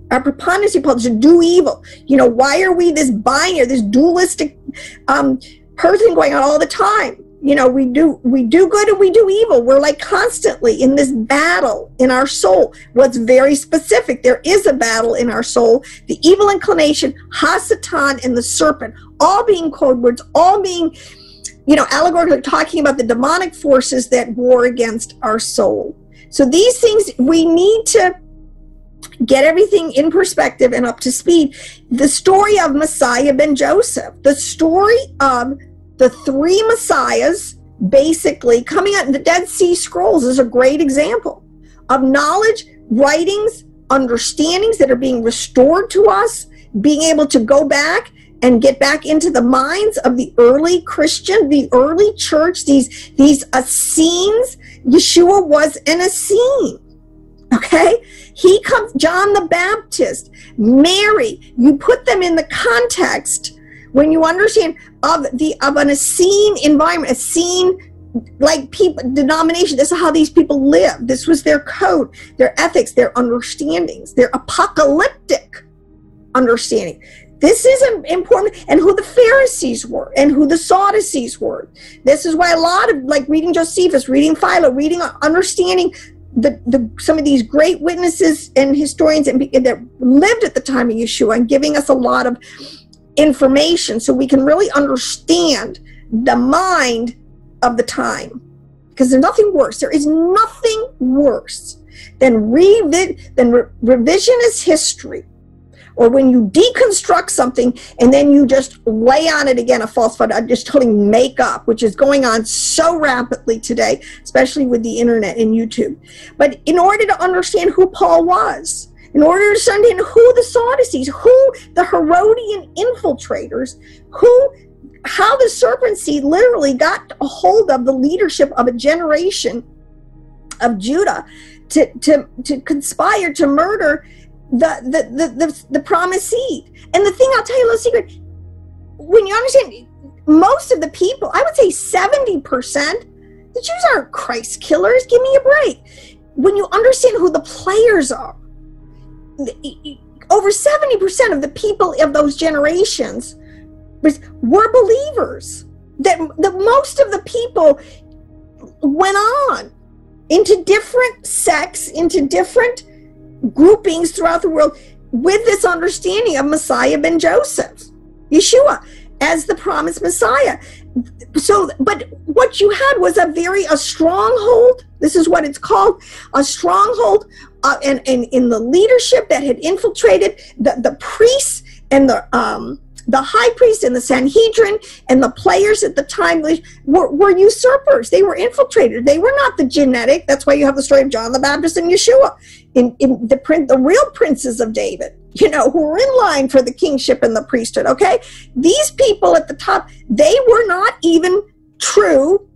Our preponderance calls to do evil. Why are we this binary, this dualistic person going on all the time? We do good and we do evil. We're like constantly in this battle in our soul. What's very specific, there is a battle in our soul. The evil inclination, Hasatan, and the serpent, all being code words, all being, allegorically talking about the demonic forces that war against our soul. So these things, we need to get everything in perspective and up to speed. The story of Messiah ben Joseph, the story of the three messiahs basically coming out in the Dead Sea Scrolls is a great example of knowledge, writings, understandings that are being restored to us, being able to go back and get back into the minds of the early Christian, the early church, these Essenes. Yeshua was an Essene. Okay, he comes, John the Baptist, Mary. You put them in the context when you understand of an Essene environment, Essene, like people, denomination. This is how these people live. This was their code, their ethics, their understandings, their apocalyptic understanding. This is important, and who the Pharisees were and who the Sadducees were. This is why a lot of, like, reading Josephus, reading Philo, reading, understanding some of these great witnesses and historians that lived at the time of Yeshua, and giving us a lot of information so we can really understand the mind of the time. Because there's nothing worse. There is nothing worse than revisionist history, or when you deconstruct something and then you just lay on it again a falsehood, just totally make up, which is going on so rapidly today, especially with the internet and YouTube. But in order to understand who Paul was, in order to understand who the Sadducees, who the Herodian infiltrators, how the serpent seed literally got a hold of the leadership of a generation of Judah to conspire to murder the promised seed. And the thing, I'll tell you a little secret, when you understand, most of the people, I would say 70%, the Jews aren't Christ killers. Give me a break. When you understand who the players are, over 70% of the people of those generations were believers. That most of the people went on into different sects, into different groupings throughout the world, with this understanding of Messiah ben Joseph, Yeshua, as the promised Messiah. So, but what you had was a stronghold. This is what it's called, a stronghold, and in the leadership that had infiltrated the priests and the the high priest and the Sanhedrin and the players at the time were usurpers. They were infiltrators. They were not the genetic. That's why you have the story of John the Baptist and Yeshua, in the real princes of David, you know, who were in line for the kingship and the priesthood. Okay, these people at the top, they were not even true.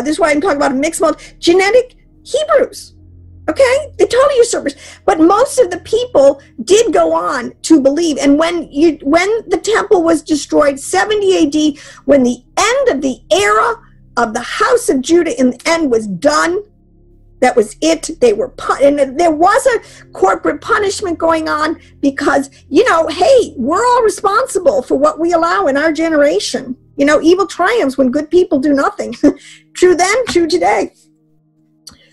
This is why I'm talking about a mixed genetic Hebrews. Okay, they totally usurpers. But most of the people did go on to believe. And when the temple was destroyed, 70 AD, when the end of the era of the house of Judah in the end was done, that was it. They were and there was a corporate punishment going on because, you know, hey, we're all responsible for what we allow in our generation. You know, evil triumphs when good people do nothing. True then, true today.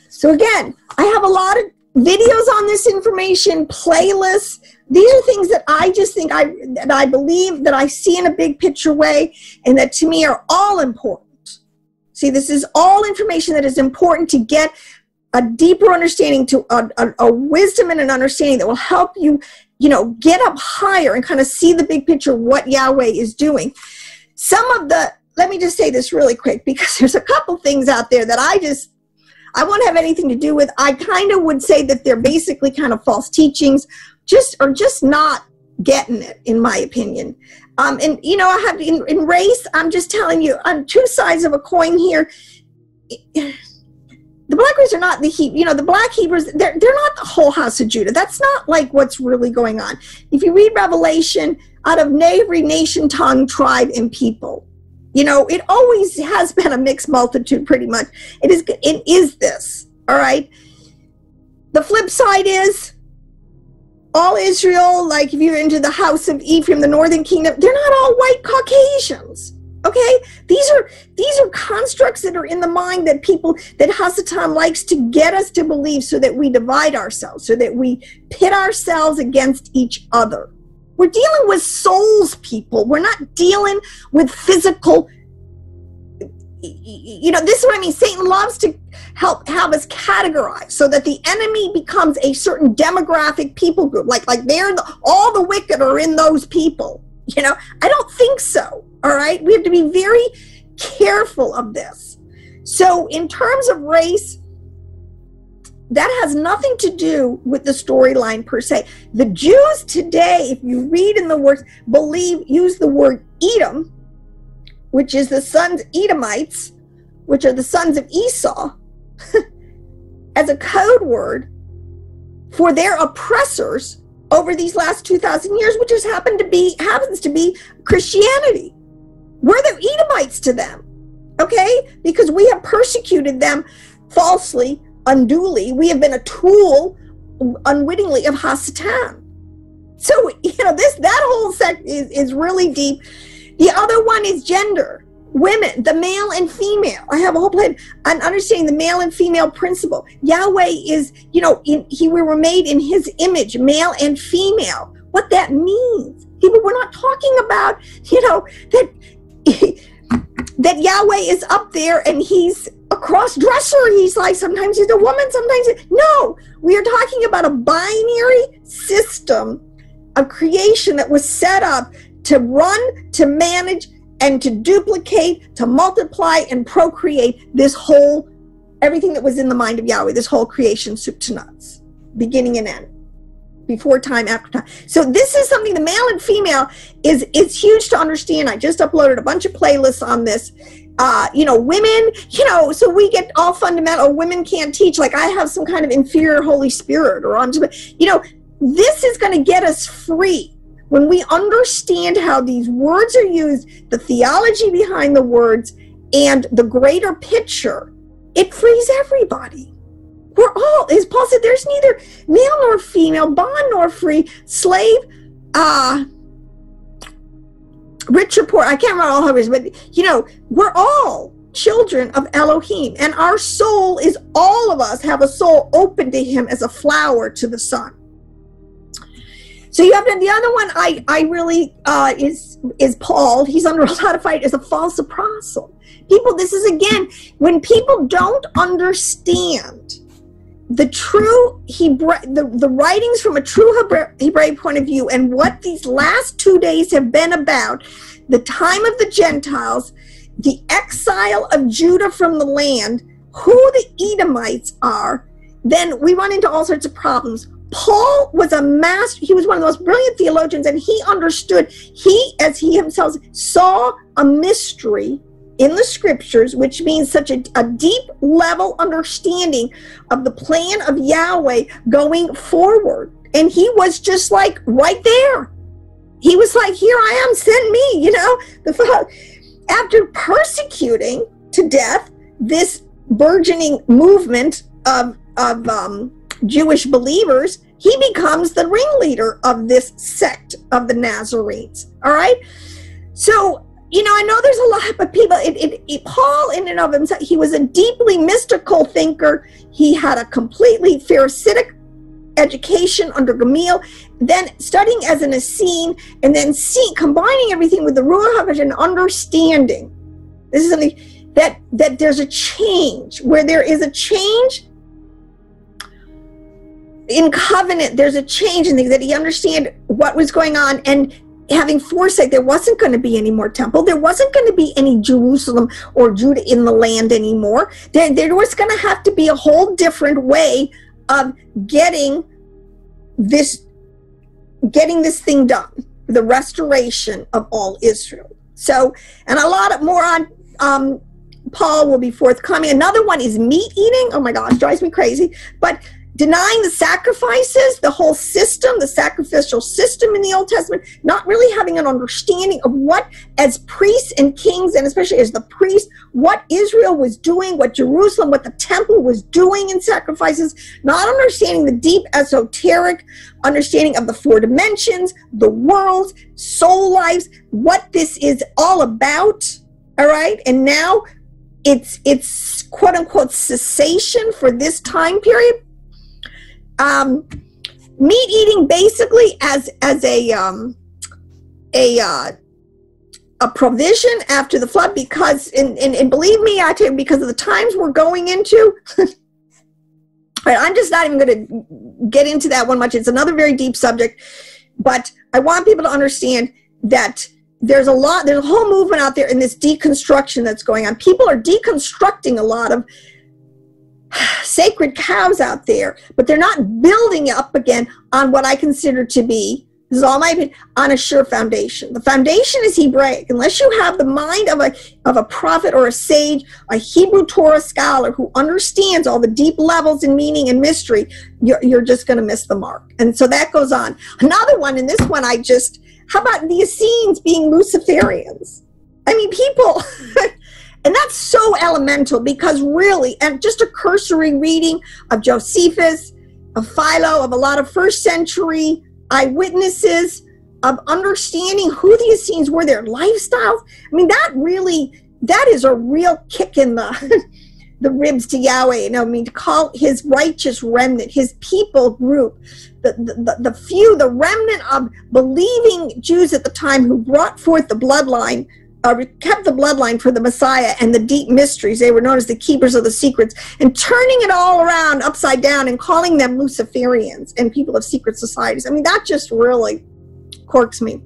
So again, I have a lot of videos on this information, playlists. These are things that I just think that I believe, that I see in a big picture way, and that to me are all important. See, this is all information that is important to get a deeper understanding, to a wisdom and an understanding that will help you, you know, get up higher and kind of see the big picture, what Yahweh is doing. Let me just say this really quick, because there's a couple things out there that I won't have anything to do with. I kind of would say that they're basically kind of false teachings, just not getting it, in my opinion. And, you know, I have in race, I'm just telling you, on two sides of a coin here. The black race are not the black Hebrews, they're not the whole house of Judah. That's not like what's really going on. If you read Revelation, out of every nation, tongue, tribe, and people, you know, it always has been a mixed multitude, pretty much. It is this, all right? The flip side is all Israel, like if you're into the house of Ephraim, the northern kingdom, they're not all white Caucasians, okay? These are constructs that are in the mind that Hasatan likes to get us to believe, so that we divide ourselves, so that we pit ourselves against each other. We're dealing with souls, people. We're not dealing with physical, you know, this is what I mean. Satan loves to have us categorize so that the enemy becomes a certain demographic people group. Like all the wicked are in those people. You know, I don't think so. All right. We have to be very careful of this. So in terms of race, that has nothing to do with the storyline per se. The Jews today, if you read in the works, use the word Edom, which is the sons Edomites, which are the sons of Esau, as a code word for their oppressors over these last 2,000 years, which happens to be Christianity. We're the Edomites to them, okay? Because we have persecuted them falsely, unduly. We have been a tool, unwittingly, of Hasatan. So, you know, that whole sect is really deep. The other one is gender, women, the male and female. I have a whole plan on understanding the male and female principle. Yahweh is, you know, we were made in his image, male and female. What that means. People, we're not talking about, you know, that Yahweh is up there and he's a cross-dresser. He's like, sometimes he's a woman, no. We are talking about a binary system of creation that was set up to run, to manage, and to duplicate, to multiply and procreate everything that was in the mind of Yahweh, this whole creation, soup to nuts, beginning and end, before time, after time. So this is something, the male and female is huge to understand. I just uploaded a bunch of playlists on this. You know, women, you know, so we get all fundamental, women can't teach, like I have some kind of inferior Holy Spirit, or you know, this is going to get us free. When we understand how these words are used, the theology behind the words, and the greater picture, it frees everybody. We're all, as Paul said, there's neither male nor female, bond nor free, slave, rich or poor. I can't remember all of it, but, you know, we're all children of Elohim, and our soul is, all of us have a soul open to him as a flower to the sun. So you have the other one I really is Paul. He's under a lot of fight as a false apostle. People, this is again, when people don't understand the true the writings from a true Hebraic point of view, and what these last 2 days have been about, the time of the Gentiles, the exile of Judah from the land, who the Edomites are, then we run into all sorts of problems. Paul was a master. He was one of the most brilliant theologians, and he understood, as he himself saw a mystery in the scriptures, which means such a deep level understanding of the plan of Yahweh going forward. And he was just like right there. He was like, here I am, send me, after persecuting to death this burgeoning movement of Jewish believers, he becomes the ringleader of this sect of the Nazarenes. All right. So, I know there's a lot of people, Paul in and of himself, he was a deeply mystical thinker. He had a completely Pharisaic education under Gamaliel, then studying as an Essene, and then combining everything with the Ruach HaKodesh and understanding. This is something that there's a change, where there is a change in covenant, there's a change in things, that he understood what was going on, and having foresight, there wasn't going to be any more temple. There wasn't going to be any Jerusalem or Judah in the land anymore. There was going to have to be a whole different way of getting this thing done, the restoration of all Israel. So, and a lot more on Paul will be forthcoming. Another one is meat eating. Oh my gosh, drives me crazy. But denying the sacrifices, the whole system, the sacrificial system in the Old Testament, not really having an understanding of what, as priests and kings, and especially as the priests, what Israel was doing, what Jerusalem, what the temple was doing in sacrifices, not understanding the deep esoteric understanding of the four dimensions, the worlds, soul lives, what this is all about. All right. And now it's quote unquote cessation for this time period. Meat eating basically as a provision after the flood, because and believe me, I tell you, because of the times we're going into. I'm just not even going to get into that one much. It's another very deep subject, but I want people to understand that there's a whole movement out there in this deconstruction that's going on. People are deconstructing a lot of sacred cows out there, but they're not building up again on what I consider to be, this is all my opinion, on a sure foundation. The foundation is Hebraic. Unless you have the mind of a prophet or a sage, a Hebrew Torah scholar who understands all the deep levels and meaning and mystery, you're just going to miss the mark. And so that goes on. Another one, and this one how about the Essenes being Luciferians? I mean, people... And that's so elemental, because really, and just a cursory reading of Josephus, of Philo, of a lot of first century eyewitnesses, of understanding who the Essenes were, their lifestyles. I mean, that is a real kick in the ribs to Yahweh. To call his righteous remnant, his people group, the few, the remnant of believing Jews at the time who brought forth the bloodline, kept the bloodline for the Messiah and the deep mysteries. They were known as the keepers of the secrets, and turning it all around upside down and calling them Luciferians and people of secret societies. I mean, that just really corks me.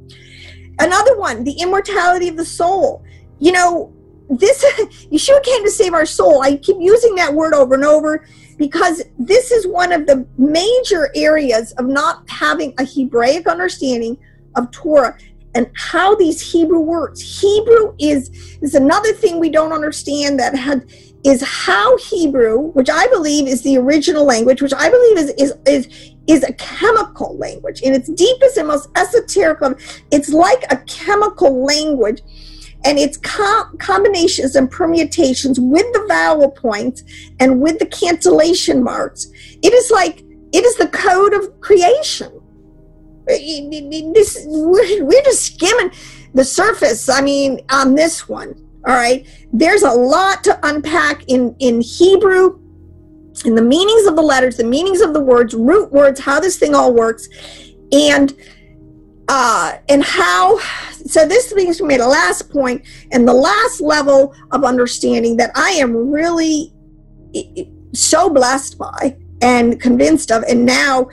Another one, the immortality of the soul. This Yeshua came to save our soul. I keep using that word over and over, because this is one of the major areas of not having a Hebraic understanding of Torah and how these Hebrew words. Hebrew is another thing we don't understand, is how Hebrew, which I believe is the original language, which I believe is a chemical language in its deepest and most esoteric level. It's like a chemical language, and its combinations and permutations with the vowel points and with the cancellation marks. It is the code of creation. We're just skimming the surface, on this one. All right. There's a lot to unpack in Hebrew, in the meanings of the letters, the meanings of the words, root words, how this thing all works, and how. So this brings me to the last point, and the last level of understanding that I am really so blessed by, and convinced of, and now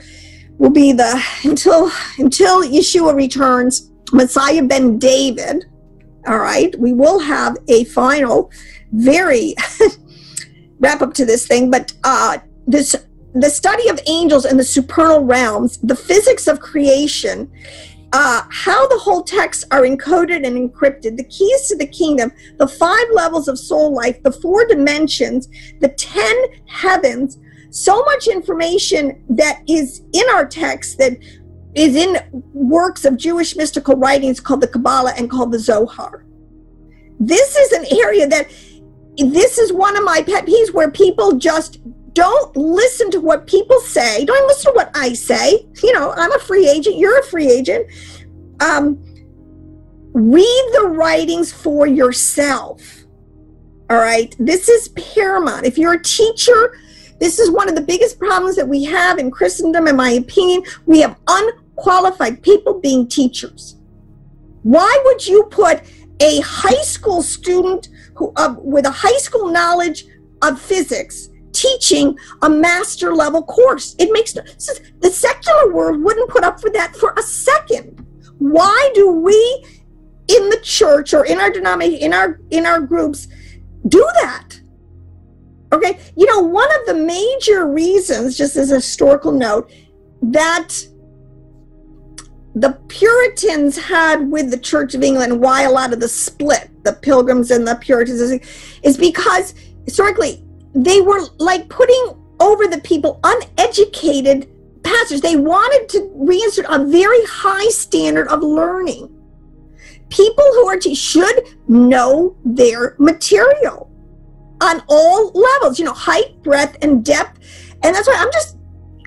will be the, until Yeshua returns, Messiah ben David, all right, we will have a final, very wrap up to this thing, but the study of angels and the supernal realms, the physics of creation, how the whole texts are encoded and encrypted, the keys to the kingdom, the 5 levels of soul life, the 4 dimensions, the 10 heavens, so much information that is in our text that is in works of Jewish mystical writings called the Kabbalah and called the Zohar. This is an area that, this is one of my pet peeves, where people just don't listen to what people say. Don't listen to what I say. You know, I'm a free agent. You're a free agent. Read the writings for yourself. All right. This is paramount. If you're a teacher, this is one of the biggest problems that we have in Christendom, in my opinion. We have unqualified people being teachers. Why would you put a high school student who, with a high school knowledge of physics teaching a master level course? It makes no sense. The secular world wouldn't put up for that for a second. Why do we in the church or in our denomination, in our groups, do that? Okay, you know, one of the major reasons, just as a historical note, that the Puritans had with the Church of England, why a lot of the split, the Pilgrims and the Puritans, is because historically they were like putting over the people uneducated pastors. They wanted to reinsert a very high standard of learning. People who are should know their material on all levels, you know, height, breadth, and depth. And that's why I'm just,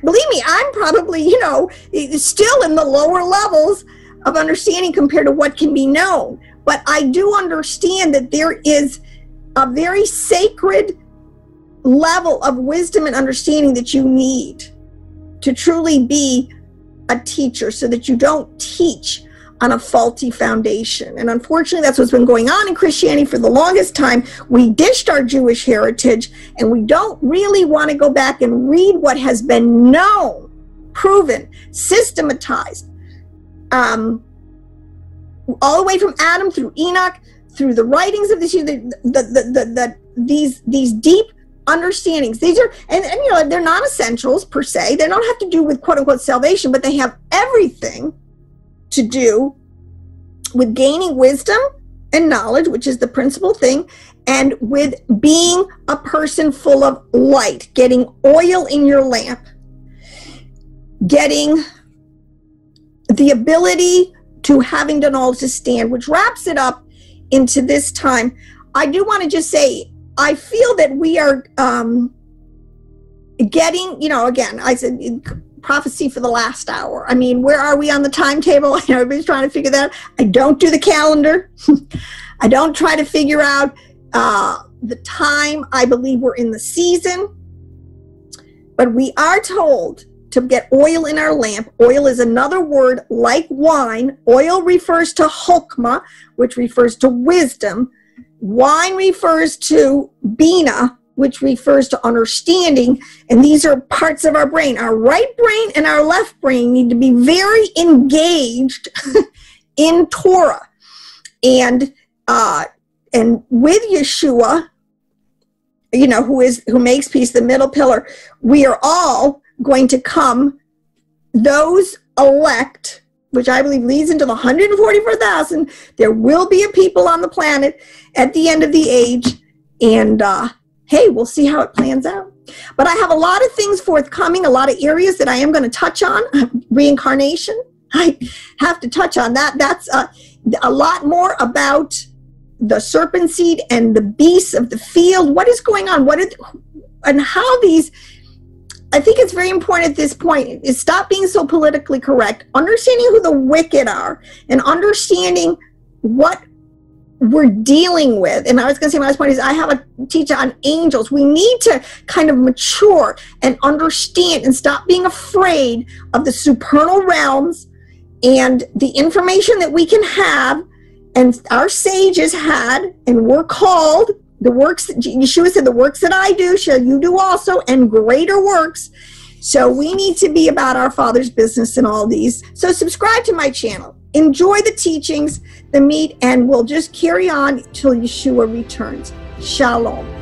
believe me, I'm probably, you know, still in the lower levels of understanding compared to what can be known. But I do understand that there is a very sacred level of wisdom and understanding that you need to truly be a teacher, so that you don't teach on a faulty foundation. And unfortunately, that's what's been going on in Christianity for the longest time. We dished our Jewish heritage, and we don't really want to go back and read what has been known, proven, systematized, all the way from Adam through Enoch, through the writings of these deep understandings. These are, and you know, they're not essentials per se. They don't have to do with quote unquote salvation, but they have everything to do with gaining wisdom and knowledge, which is the principal thing, and with being a person full of light, getting oil in your lamp, getting the ability to having done all to stand, which wraps it up into this time. I do want to just say, I feel that we are getting, you know, again, I said prophecy for the last hour. I mean, where are we on the timetable? I know everybody's trying to figure that out. I don't do the calendar. I don't try to figure out the time. I believe we're in the season. But we are told to get oil in our lamp. Oil is another word like wine. Oil refers to chokmah, which refers to wisdom. Wine refers to bina, which refers to understanding, and these are parts of our brain. Our right brain and our left brain need to be very engaged in Torah. And with Yeshua, you know, who makes peace, the middle pillar, we are all going to come, those elect, which I believe leads into the 144,000. There will be a people on the planet at the end of the age, and hey, we'll see how it plans out. But I have a lot of things forthcoming, a lot of areas that I am going to touch on. Reincarnation, I have to touch on that. That's a lot more about the serpent seed and the beasts of the field. What is going on? And how these, I think it's very important at this point, is stop being so politically correct, understanding who the wicked are, and understanding what we're dealing with. And I was going to say, my last point is, I have a teacher on angels. We need to kind of mature and understand and stop being afraid of the supernal realms and the information that we can have, and our sages had, and we're called, The works, Yeshua said, the works that I do shall you do also, and greater works. So we need to be about our Father's business in all these. So subscribe to my channel. Enjoy the teachings, the meat, and we'll just carry on till Yeshua returns. Shalom.